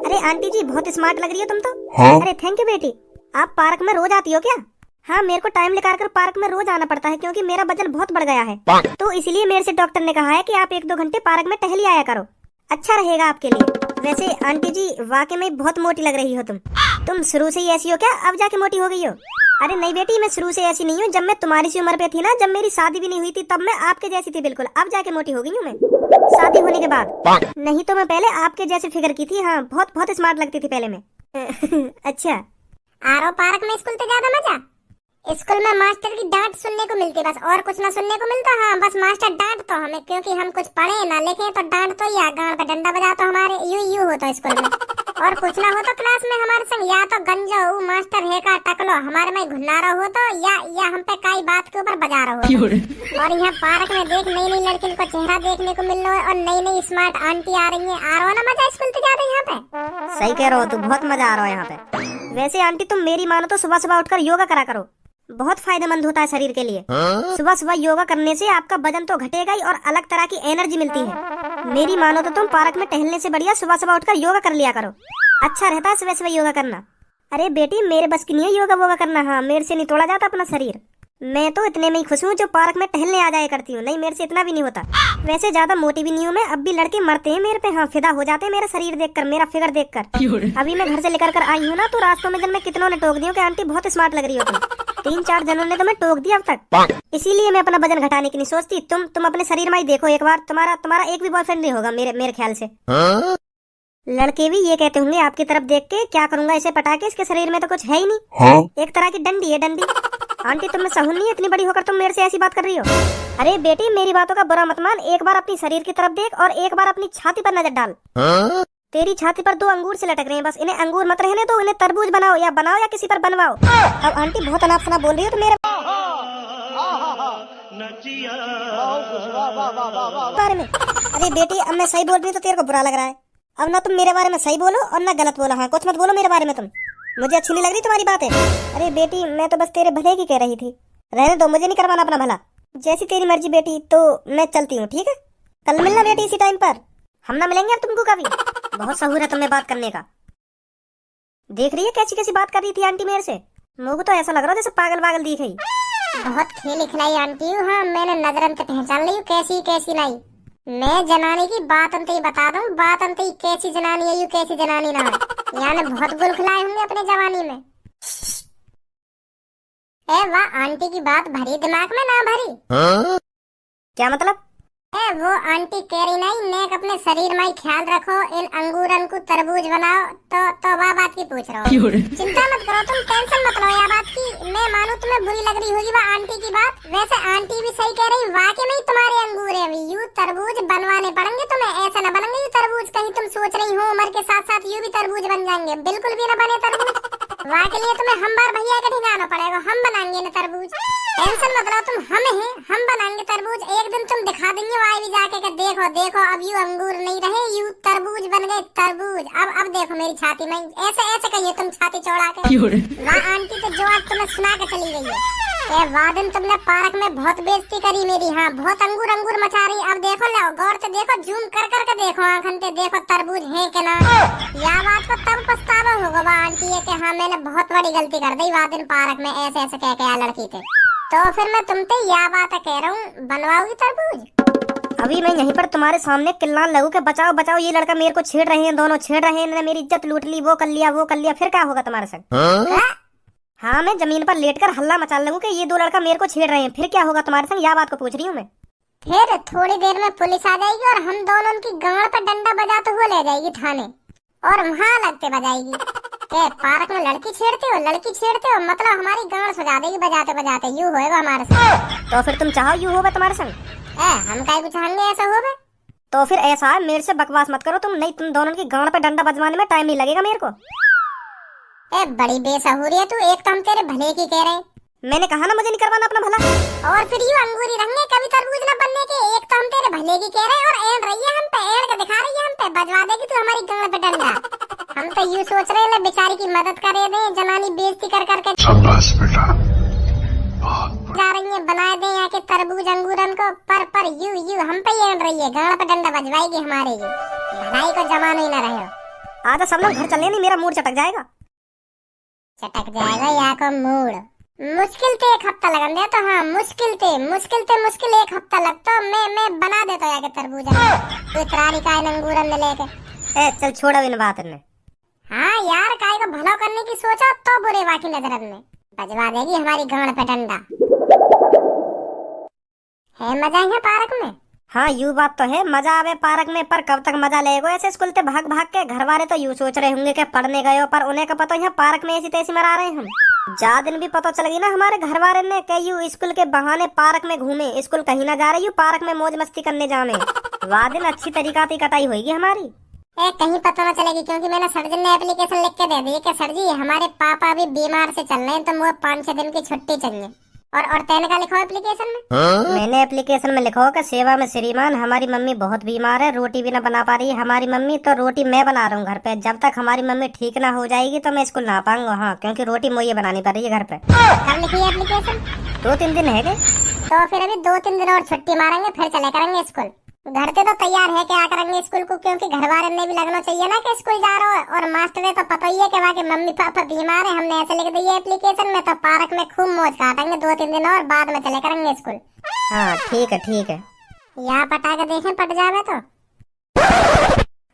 अरे आंटी जी बहुत स्मार्ट लग रही हो तुम तो। हाँ? अरे थैंक यू बेटी। आप पार्क में रोज आती हो क्या? हाँ, मेरे को टाइम निकाल कर पार्क में रोज आना पड़ता है क्योंकि मेरा वजन बहुत बढ़ गया है। तो इसलिए मेरे से डॉक्टर ने कहा है कि आप 1-2 घंटे पार्क में टहल आया करो, अच्छा रहेगा आपके लिए। वैसे आंटी जी वाकई में बहुत मोटी लग रही हो तुम शुरू से ही ऐसी हो क्या, अब जाके मोटी हो गई हो? अरे नहीं बेटी, मैं शुरू से ऐसी नहीं हूँ। जब मैं तुम्हारी सी उम्र पे थी ना, जब मेरी शादी भी नहीं हुई थी, तब मैं आपके जैसी थी बिल्कुल। अब जाके मोटी हो गई हूँ मैं शादी होने के बाद। नहीं तो मैं पहले आपके जैसे फिगर की थी। हाँ, बहुत बहुत स्मार्ट लगती थी पहले मैं। अच्छा, आरो पार्क में स्कूल तो ज्यादा मजा। स्कूल में मास्टर की डांट सुनने को मिलती, बस और कुछ ना सुनने को मिलता। हाँ, बस मास्टर डांट तो हमें, क्योंकि हम कुछ पढ़े ना लिखे तो डांट तो या गांड पे डंडा बजा तो हमारे यू होता स्कूल में। और कुछ ना हो तो क्लास में हमारे संग या तो गंजो मास्टर है का टकलो हमारे में घुला रहा हो तो या हम पे कई बात के ऊपर बजा रहा हो। और यहाँ पार्क में देख नई नई लड़कियों को चेहरा देखने को मिल रहा है और नई नई स्मार्ट आंटी आ रही है। आ रहा ना मजा स्कूल तो ज्यादा यहाँ पे। सही कह रहे हो, तू बहुत मजा आ रहा है यहाँ पे। वैसे आंटी तुम मेरी मानो तो सुबह सुबह उठकर योगा करा करो, बहुत फायदेमंद होता है शरीर के लिए। सुबह सुबह योगा करने से आपका वजन तो घटेगा ही और अलग तरह की एनर्जी मिलती है। मेरी मानो तो तुम पार्क में टहलने से बढ़िया सुबह सुबह उठकर योगा कर लिया करो, अच्छा रहता है सुबह सुबह योगा करना। अरे बेटी मेरे बस की नहीं है योगा वोगा करना। हाँ, मेरे से नहीं तोड़ा जाता अपना शरीर। मैं तो इतने में ही खुश हूँ जो पार्क में टहलने आ जाया करती हूँ, नहीं मेरे से इतना भी नहीं होता। वैसे ज्यादा मोटी भी नहीं हूँ मैं, अब भी लड़के मरते हैं मेरे पे। हाँ, फिदा हो जाते हैं मेरा शरीर देखकर, मेरा फिगर देखकर। अभी मैं घर से लेकर कर आई हूँ ना, तो रास्तों में जब मैं कितनों ने टोक दिया कि आंटी बहुत स्मार्ट लग रही हो तुम। 3-4 जनों ने तो मैं टोक दिया अब तक। इसीलिए मैं अपना वजन घटाने की नहीं सोचती। तुम अपने शरीर में ही देखो एक बार, तुम्हारा एक भी बॉयफ्रेंड नहीं होगा मेरे ख्याल से। लड़के भी ये कहते होंगे आपकी तरफ देख के, क्या करूंगा इसे पटा के, इसके शरीर में तो कुछ है ही नहीं। हाँ? एक तरह की डंडी है, डंडी। आंटी तुम में सहून नहीं है, इतनी बड़ी होकर तुम मेरे से ऐसी बात कर रही हो। अरे बेटी मेरी बातों का बुरा मत मान, एक बार अपनी शरीर की तरफ देख और एक बार अपनी छाती पर नजर डाल। तेरी छाती पर 2 अंगूर से लटक रहे हैं, बस इन्हें अंगूर मत रहने दो, इन्हें तरबूज बनाओ या किसी पर बनवाओ। अब आंटी बहुत अनाप शनाप बोल रही हो तो मेरे बारे में। अरे बेटी अब मैं सही बोल रही हूँ तो तेरे को बुरा लग रहा है। अब ना तुम मेरे बारे में सही बोलो और ना गलत बोलो। हाँ, कुछ मत बोलो मेरे बारे में तुम, मुझे अच्छी नहीं लग रही तुम्हारी बातें। अरे बेटी मैं तो बस तेरे भले की कह रही थी, रहने दो, मुझे नहीं करवाना अपना भला। जैसी तेरी मर्जी बेटी, तो मैं चलती हूँ, ठीक है? कल मिलना बेटी इसी टाइम पर, हम ना मिलेंगे अब तुमको कभी। बहुत सहूर है तुम्हें बात करने का। देख रही है कैसी कैसी बात कर रही थी आंटी मेरे से, मुझे को तो ऐसा लग रहा जैसे पागल पागल दिख रही। बहुत खेल खिलाई आंटी हूँ। हाँ, मैंने नजर से पहचान ली कैसी कैसी नहीं। मैं जनानी की बात अंत ही बता दूं, बात अंत ही कैसी जनानी है, यू कैसी जनानी ना है। यानी बहुत गुल खिलाए होंगे अपने जवानी में। ए वाह, आंटी की बात भरी दिमाग में ना भरी? क्या मतलब? वो आंटी कह रही नहीं, नेक अपने शरीर में ख्याल रखो, इन अंगूरन को तरबूज बनाओ। तो वह बात की पूछ रहा हूँ। चिंता मत करो तुम, टेंशन मत लो यह बात की। मैं मानू तुम्हें बुरी लग रही होगी वह आंटी की बात, वैसे आंटी भी सही कह रही। वाकई में तुम्हारे अंगूर है, यू तरबूज बनवाने पड़ेंगे तुम्हें, ऐसा न बनेंगे यू तरबूज। कहीं तुम सोच रही हो उम्र के साथ साथ यू भी तरबूज बन जाएंगे, बिल्कुल भी न बने तरबूज। वहाँ के लिए तुम्हें हम बार भैया का ठिकाना पड़ेगा, हम बनाएंगे न तरबूज। टेंशन मत लो तुम, हम बनाएंगे तरबूज। एक दिन तुम दिखा देंगे वहाँ भी जाके कि देखो अब यू अंगूर नहीं रहे, यू तरबूज बन गए, तरबूज। अब देखो मेरी छाती में ऐसे कहिए तुम छाती चौड़ा के। वहाँ आंटी तो जो आज तुम्हें सुना के चली गई है, वह दिन तुमने पार्क में बहुत बेइज्जती करी मेरी। हाँ, बहुत अंगूर मचा रही। अब देखो, लो गौर से देखो, जूम कर देखो, आँखन से देखो तरबूज है कि ना। यह बात को तब पछतावा होगा वह आंटी है कि हाँ मैंने बहुत बड़ी गलती कर दी वह दिन पार्क में ऐसे कह के लड़की थे। तो फिर मैं तुमसे यह बात कह रहा हूँ, बनवाओगी तरबूज? अभी मैं यहीं पर तुम्हारे सामने चिल्लाने लगूं कि बचाओ ये लड़का मेरे को छेड़ रहे हैं, दोनों छेड़ रहे हैं, इन्होंने मेरी इज्जत लूट ली, वो कर लिया, फिर क्या होगा तुम्हारे संग? हाँ, मैं जमीन पर लेटकर हल्ला मचा लगूं कि ये 2 लड़का मेरे को छेड़ रहे हैं, फिर क्या होगा तुम्हारे संग? यह बात को पूछ रही हूँ मैं। फिर थोड़ी देर में पुलिस आ जाएगी और हम दोनों की गांड पर डंडा बजाते हुए ले जाएगी थाने, और वहाँ लगते बजाएगी। पार्क में लड़की छेड़ते हो, मतलब हमारी गांड सजा देगी बजाते बजाते। यू होएगा हमारे संग। तो फिर तुम चाहो यू होगा तुम्हारे संग? हम काय कुछ चाहेंगे ऐसा होगा? तो फिर ऐसा है, मेरे से बकवास मत करो तुम, नहीं तुम दोनों की गांड पे डंडा बजवाने में टाइम नहीं लगेगा मेरे को। बड़ी बेसहुरी है तू, एक तो हम तेरे भले की कह रहे। मैंने कहा ना मुझे नहीं करवाना अपना भला। और फिर यू अंगूरी रंगे कभी तरबूज न बनने के। एक तो हम तेरे भले की कह रहे और एड़ रही है हम पे, एड़ के दिखा रही है हम पे, बजवा देगी तू हमारी गांड पे डंडा। हम तो यू सोच रहे हैं बेचारी की मदद करे दे, जनानी बेइज्जती कर करके शाबाश बेटा जा रही है, बनाए दे यहाँ के तरबूज अंगूरन को। पर यू हम पे एड़ रही है, गांड पे डंडा बजवाएगी हमारे। भलाई को जमाना ही न रहे। आजा सब लोग घर चलने, नहीं मेरा मूड चटक जाएगा। चटक जाएगा या को मूड? मुश्किल ते एक हफ्ता लगन दे तो हाँ, मुश्किल एक हफ्ता लगता। मैं बना देता या के तरबूजा तो इतरारी का अंगूरन में लेके। ए चल छोड़ो इन बात ने। हाँ यार, काय का भला करने की सोचा तो बुरे वाकी नजर में बजवा देगी हमारी गांड पे डंडा। है मजा है पार्क में? हाँ यू बात तो है, मजा आवे पार्क में, पर कब तक मजा लेगो ऐसे स्कूल ते भाग भाग के। घर वाले तो यूं सोच रहे होंगे कि पढ़ने गए हो, पर उन्हें का पता यहाँ पार्क में ऐसी तैसी मरा रहे हम। जा दिन भी पता चल गई ना हमारे घर वाले ने कि यू स्कूल के बहाने पार्क में घूमे, स्कूल कहीं ना जा रही यू पार्क में मौज मस्ती करने जाने। वह दिन अच्छी तरीका से कटाई होगी हमारी। कहीं पता न चलेगी, क्योंकि मैंने सर जी ने एप्लीकेशन लिख के दे दी कि सर जी हमारे पापा अभी बीमार से चल रहे हैं, तो मुझे 5-6 दिन की छुट्टी चाहिए। और तेने का लिखो एप्लीकेशन में? मैंने एप्लीकेशन में लिखा कि सेवा में श्रीमान, हमारी मम्मी बहुत बीमार है, रोटी भी ना बना पा रही है हमारी मम्मी, तो रोटी मैं बना रहा हूँ घर पे। जब तक हमारी मम्मी ठीक ना हो जाएगी तो मैं स्कूल ना आ पाऊंगा। हाँ, क्योंकि रोटी मुझे बनानी पड़ रही है घर पे। कब लिखी एप्लीकेशन? 2-3 दिन है। तो फिर अभी 2-3 दिन और छुट्टी मारेंगे, फिर चले करेंगे स्कूल। घर पे तो तैयार है क्या करेंगे स्कूल को, क्योंकि घर वाले ने भी लगना चाहिए ना कि स्कूल जा रहा है। और मास्टर तो पता ही है कि वहाँ मम्मी पापा बीमार है, हमने ऐसे लिख दिया एप्लीकेशन में। तो पार्क में खूब मौज काटेंगे 2-3 दिन और बाद में चले करेंगे स्कूल। हाँ ठीक है। यहाँ पटा के देखें पट जावे तो।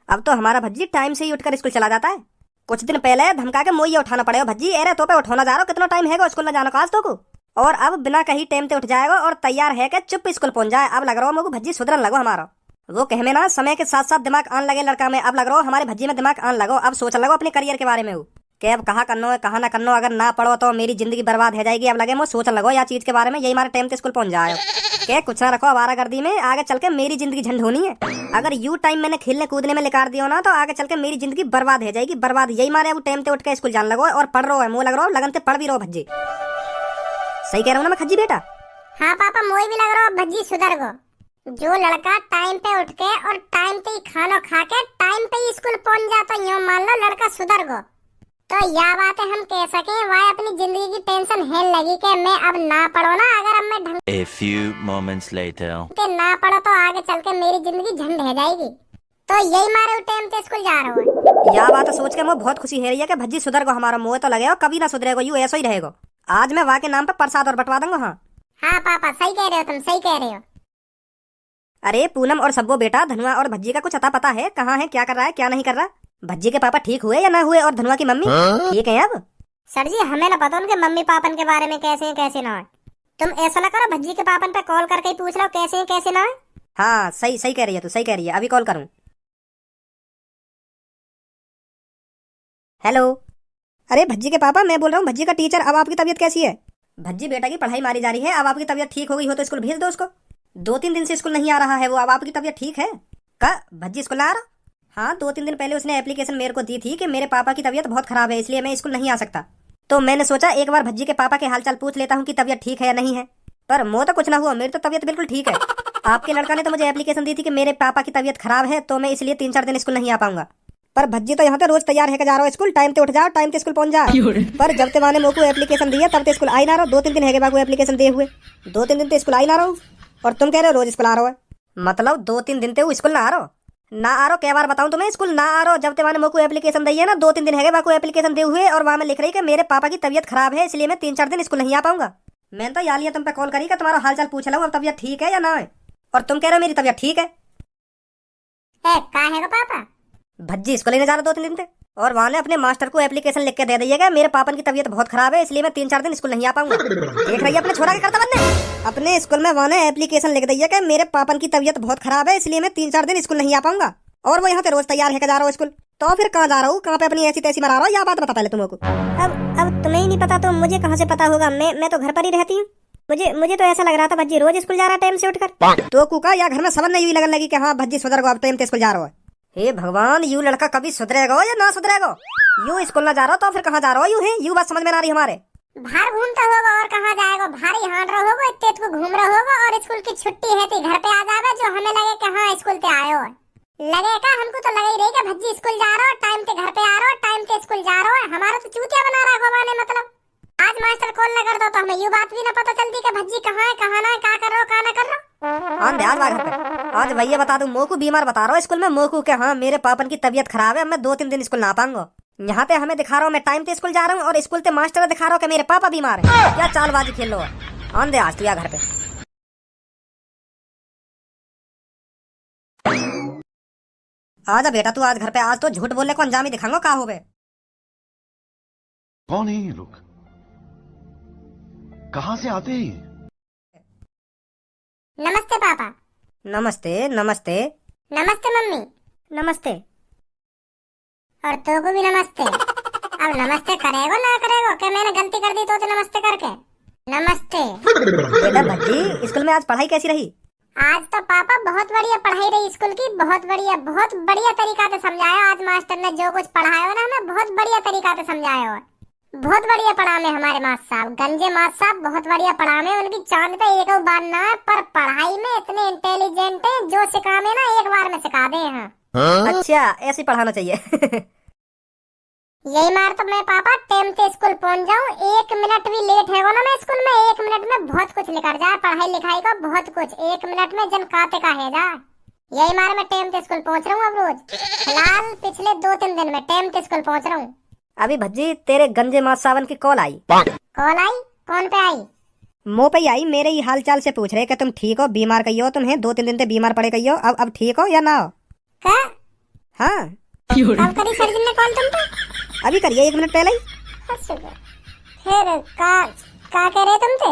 अब तो हमारा भज्जी टाइम से ही उठकर स्कूल चला जाता है। कुछ दिन पहले धमका के मोइये उठाना पड़ेगा भज्जी, अरे तो पे उठाना जा रहा हो, कितना टाइम है स्कूल में जाना का आज तो को। और अब बिना कहीं टाइम पे उठ जाएगा और तैयार है कि चुप स्कूल पहुंच जाए। अब लग रहा हो मुझे भज्जी सुधरन लगो हमारा। वो कहे में ना समय के साथ साथ दिमाग आन लगे लड़का में। अब लग रहा हो हमारे भज्जी में दिमाग आन लगो, अब सोच लगो अपने करियर के बारे में कि अब कहाँ करना है कहाँ ना करना, अगर ना पढ़ो तो मेरी जिंदगी बर्बाद हो जाएगी। अब लगे मुझे सोच लगो या चीज के बारे में, यही हमारे टाइम पे स्कूल पहुंच जाए के कुछ ना रखो आवारागर्दी में, आगे चल के मेरी जिंदगी झंड होनी है। अगर यू टाइम मैंने खेलने कूदने में निकाल दिया ना तो आगे चल के मेरी जिंदगी बर्बाद हो जाएगी, बर्बाद। यही मारे अब टाइम पे उठ के स्कूल जाने लगो और पढ़ रहा है, मुँह लग रहा हो लगन से पढ़ भी रहो भज्जी। सही कह रहा हूँ ना मैं खज्जी बेटा? हाँ पापा, मोई भी लग रहा हो भज्जी सुधर गो। जो लड़का टाइम पे उठ के और टाइम पे ही खाना खा के टाइम पे ही स्कूल पहुंच जाता, यूं मान लो लड़का सुधर गो। तो यह बात है हम कह सके वह अपनी जिंदगी की टेंशन है लगी कि मैं अब ना पढ़ो ना, अगर अब मैं ढंग A few moments later. के ना पढ़ो तो आगे चल के मेरी जिंदगी झंड रह जाएगी। तो यही मारे टाइम पे स्कूल जा रहा हूँ। यह बात सोच के मुझे बहुत खुशी है रही है कि भज्जी सुधर गो हमारा। मुँह तो लगे कभी ना सुधरेगा, यू ऐसा ही रहेगा। आज मैं वहाँ के नाम पे प्रसाद और बंटवा दूंगा। हाँ पापा सही कह रहे हो, तुम सही कह रहे हो। अरे पूनम और सब्बो बेटा, धनुआ और भज्जी का कुछ अता पता है? कहाँ है, क्या कर रहा है, क्या नहीं कर रहा? भज्जी के पापा ठीक हुए या ना हुए, और धनुआ की मम्मी ठीक है अब? सर जी हमें ना पता उनके मम्मी पापन के बारे में कैसे है कैसे ना है। तुम ऐसा ना करो, भज्जी के पापन पे कॉल करके ही पूछ लो कैसे है कैसे ना है। हाँ सही कह रही है तू, सही कह रही है। अभी कॉल करूँ? हेलो। अरे भज्जी के पापा मैं बोल रहा हूँ, भज्जी का टीचर। अब आपकी तबीयत कैसी है? भज्जी बेटा की पढ़ाई मारी जा रही है, अब आपकी तबीयत ठीक हो गई हो तो स्कूल भेज दो उसको। 2-3 दिन से स्कूल नहीं आ रहा है वो, अब आपकी तबीयत ठीक है? का भज्जी स्कूल आ रहा? हाँ 2-3 दिन पहले उसने एप्लीकेशन मेरे को दी थी कि मेरे पापा की तबीयत बहुत खराब है इसलिए मैं स्कूल नहीं आ सकता। तो मैंने सोचा एक बार भज्जी के पापा के हालचाल पूछ लेता हूँ कि तबीयत ठीक है या नहीं है। पर मुझे तो कुछ ना हुआ, मेरी तो तबीयत बिल्कुल ठीक है। आपके लड़का ने तो मुझे एप्लीकेशन दी थी कि मेरे पापा की तबीयत खराब है तो मैं इसलिए 3-4 दिन स्कूल नहीं आ पाऊंगा। पर भज्जी तो यहाँ पे रोज तैयार है जा रहा हो स्कूल, टाइम पे उठ जाओ टाइम पे स्कूल पहुंच जाओ। पर जब ते माने मोको एप्लीकेशन दी है तब ते स्कूल आई ना रहो। 2-3 दिन है बाबू एप्लीकेशन दिए हुए, 2-3 दिन तो स्कूल आई ना रहो। और तुम कह रहे हो रोज स्कूल आ रहा है, मतलब 2-3 दिन ते स्कूल ना आ रहो? ना आ रहो, क्या बार बताऊं तुम्हें, स्कूल ना आ रहो। जब ते माने मोको एप्लीकेशन दी है ना, 2-3 दिन है बाबू एप्लीकेशन दिए हुए और वहां में लिख रही कि मेरे पापा की तबीयत खराब है इसलिए मैं 3-4 दिन स्कूल नहीं आ पाऊंगा। मैंने तो यार लिया तुम पे कॉल करी कि तुम्हारा हालचाल पूछ लो, अब तबीयत ठीक है या ना है। और तुम कह रहे हो मेरी तबीयत ठीक है। कहाँ है पापा? भज्जी स्कूल नहीं जा रहा 2-3 दिन से, और वहाँ ने अपने मास्टर को एप्लीकेशन लिख के दे दिएगा मेरे पापा की तबीयत बहुत खराब है इसलिए मैं 3-4 दिन स्कूल नहीं आ पाऊंगा। देख रही है अपने छोरा के करता बनने, अपने स्कूल में वहाँ ने एप्लीकेशन लिख दिया कि मेरे पापा की तबीयत बहुत खराब है इसलिए मैं 3-4 दिन स्कूल नहीं आ पाऊंगा। और वो यहाँ पे रोज तैयार है जा रहा हूँ स्कूल। तो फिर कहाँ जा रहा हूँ, कहाँ पे अपनी ऐसी तैसी मरा रहा हूँ, या बात बता पहले तुमको। अब तुम्हें ही नहीं पता तो मुझे कहाँ से पता होगा, मैं तो घर पर ही रहती हूँ। मुझे तो ऐसा लग रहा था भज्जी रोज स्कूल जा रहा टाइम से उठकर। तो कुका या घर में समझ नहीं हुई लगन लगी कि हाँ भज्जी सुधर गो, अब टाइम पे स्कूल जा रहा है। हे भगवान, यू लड़का कभी सुधरेगा या ना सुधरेगा? यू स्कूल ना जा रहा तो फिर कहाँ जा रहा हो? यू है यू बात समझ में ना रही हमारे। बाहर घूमता होगा और कहाँ जाएगा, बाहर ही हांड रहा होगा, इतने को घूम रहा होगा और स्कूल की छुट्टी है तो घर पे आ जाएगा जो हमें लगे कि हाँ स्कूल पे आए हो। लगेगा हमको तो लगा ही रहेगा भज्जी स्कूल जा रहा हो, टाइम पे घर पे आ रहा हो, टाइम पे स्कूल जा रहा हो। हमारा तो चूतिया बना रहा है ने, मतलब आज मास्टर कॉल न कर दो तो हमें यू बात भी ना पता चलती कि भज्जी कहाँ है कहाँ ना, क्या कर रहा हो क्या ना कर रहा हो। हाँ ध्यान घर पे। आज भैया बता दूं, मोकू बीमार बता रहा हूँ स्कूल में। मोकू के हाँ मेरे पापन की तबीयत खराब है, अब मैं 2-3 दिन स्कूल ना पाऊंगा। यहाँ पे हमें दिखा रहा हूँ मैं टाइम पे स्कूल जा रहा हूँ, और स्कूल पे मास्टर दिखा रहा हूँ कि मेरे पापा बीमार है। क्या चालबाजी खेल लो। आंधे आज तू या घर पे। आजा बेटा तू आज घर पे। आज तो झूठ बोलने को अंजाम ही दिखाऊंगा का हो बे। कौन है ये लोग? कहां से आते हैं? नमस्ते पापा। नमस्ते नमस्ते। नमस्ते मम्मी। नमस्ते। और तो को भी नमस्ते। अब नमस्ते करेगो ना करेगो? क्या मैंने गलती कर दी तो नमस्ते करके? नमस्ते। बेटा भज्जी स्कूल में आज पढ़ाई कैसी रही? आज तो पापा बहुत बढ़िया पढ़ाई रही स्कूल की। बहुत बढ़िया तरीका से समझाया आज मास्टर ने। जो कुछ पढ़ाया ना हमें बहुत बढ़िया तरीका से समझाया। और बहुत बढ़िया पढ़ा में हमारे मास्टर साहब, गंजे मास्टर साहब बहुत बढ़िया पढ़ा में। उनकी चांद पे एक बार ना है, पर पढ़ाई में इतने इंटेलिजेंट है, जो सिखा में ना एक बार में सिखा दे हैं। अच्छा ऐसे पढ़ाना चाहिए। यही मार तो मैं पापा टाइम से स्कूल पहुंच जाऊं। 1 मिनट भी लेट है ना मैं स्कूल में, 1 मिनट में बहुत कुछ निकल जाए पढ़ाई लिखाई का। बहुत कुछ 1 मिनट में जन काते का है जा। यही मार मैं टाइम से स्कूल पहुंच रहा हूँ अब रोज। फिलहाल पिछले 2-3 दिन में टाइम से स्कूल पहुंच रहा हूँ। अभी भज्जी तेरे गंजे मास सावन की कॉल आई। कॉल आई? कौन पे आई? मुँह पे ही आई। मेरे ही हाल चाल से पूछ रहे कि तुम ठीक हो? बीमार कही हो तुम्हें, 2-3 दिन से बीमार पड़े कही हो। अब ठीक हो या ना हो? क्या? हाँ कब करी सर जी ने कॉल तुम पे? अभी करिए 1 मिनट पहले ही। फिर का कह रहे तुमसे?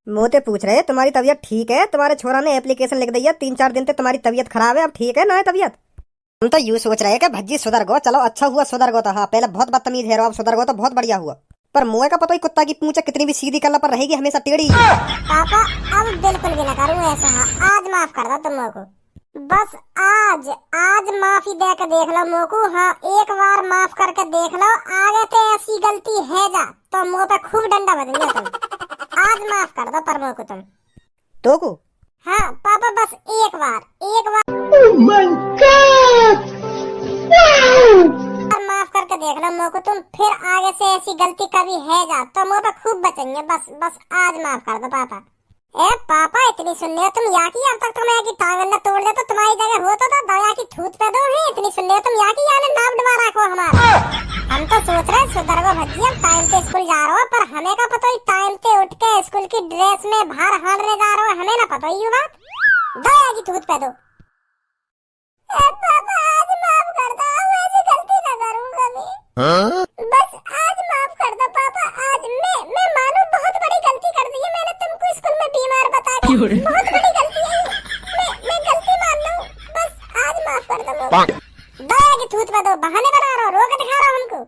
मुँह पे पूछ रहे तुम्हारी तबीयत ठीक है? तुम्हारे छोरा ने एप्लीकेशन लिख दी है, 3-4 दिन से तुम्हारी तबीयत खराब है, अब ठीक है ना है तबीयत? हम तो यूँ सोच रहे कि भज्जी सुधर गो। चलो अच्छा हुआ सुधर गो तो। हाँ पहले बहुत बदतमीज है, अब सुधर गो तो बहुत बढ़िया हुआ। पर मुँह का पता ही कुत्ता की पूंछ कितनी भी सीधी करना पर रहेगी हमेशा टेढ़ी। पापा अब बिल्कुल भी ना करूँ ऐसा। आज माफ कर दो तुम लोगों को। बस आज माफी दे के देख लो मोकू। हाँ एक बार माफ करके देख लो। आगे तो ऐसी गलती है जा तो मुंह पे खूब डंडा बजेंगे तुम। आज माफ कर दो पर मोकू तुम तो को। हाँ पापा बस एक बार माफ करके देख लो मोकू तुम। फिर आगे से ऐसी गलती कभी है जा तो मुंह पे खूब बचेंगे। बस आज माफ कर दो पापा। ए पापा इतनी सुनने हो तुम या की? अब तक तुम्हें की टांग ना तोड़ दे तो तुम्हारी जगह हो तो दया की थूत पे दो है। इतनी सुनने हो तुम या की? यानी नाम डुबा रखो हमारा। हम तो सोच रहे सुधर गो भज्जी, हम टाइम पे स्कूल जा रहे हो। पर हमें का पता ही टाइम पे उठ के स्कूल की ड्रेस में बाहर हारने जा रहे हो। हमें ना पता ही बात। दया की थूत पे दो। पापा आज माफ कर दो, ऐसी गलती ना करूं कभी। बस आज माफ कर दो पापा। आज मैं मानू बहुत बड़ी गलती कर दी है मैंने तुमको स्कूल में बीमार बता के। बहुत बड़ी गलती है मैं गलती मान लूं। बस आज माफ कर दो। दया की थूत पे दो। बहाने बना रहा हो, रोक दिखा रहा हो हमको।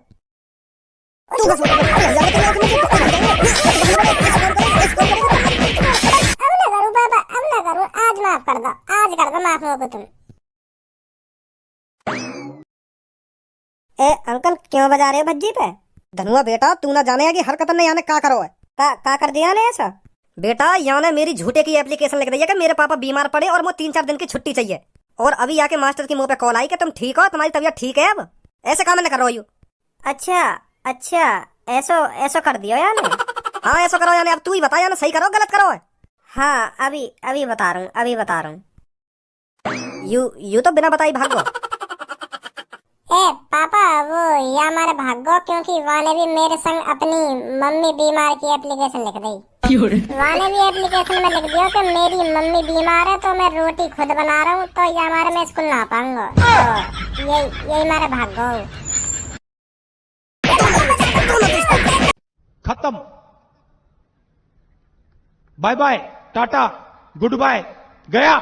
अब ना करूं पापा, अब ना करूं। आज माफ कर दो, आज कर दो माफ हो तुम। ए अंकल क्यों बजा रहे हो भज्जी पे? धनुआ बेटा तू ना जाने कि हरकत नहीं आने का करो है। का कर दिया ने ऐसा? बेटा यहाँ ने मेरी झूठे की एप्लीकेशन लिख दी है कि मेरे पापा बीमार पड़े और वो 3-4 दिन की छुट्टी चाहिए। और अभी आके मास्टर की मुंह पे कॉल आई कि तुम ठीक हो, तुम्हारी तबीयत ठीक है। अब ऐसे काम नहीं कर रहा हूँ। अच्छा ऐसा कर दिया यानी? हाँ ऐसा करो यानी। अब तू ही बता यानी सही करो गलत करो है? हाँ अभी बता रहा हूँ। यू तो बिना बताई भागो। ए पापा वो या हमारे भागो, क्योंकि वाने भी मेरे संग अपनी मम्मी बीमार की एप्लीकेशन लिख दी। वाने भी एप्लीकेशन में लिख दिया कि मेरी मम्मी बीमार है तो मैं रोटी खुद बना रहा हूँ, तो ये हमारे में स्कूल ना पाऊंगा। तो यही हमारे भागो। खत्म। Bye bye tata goodbye गया।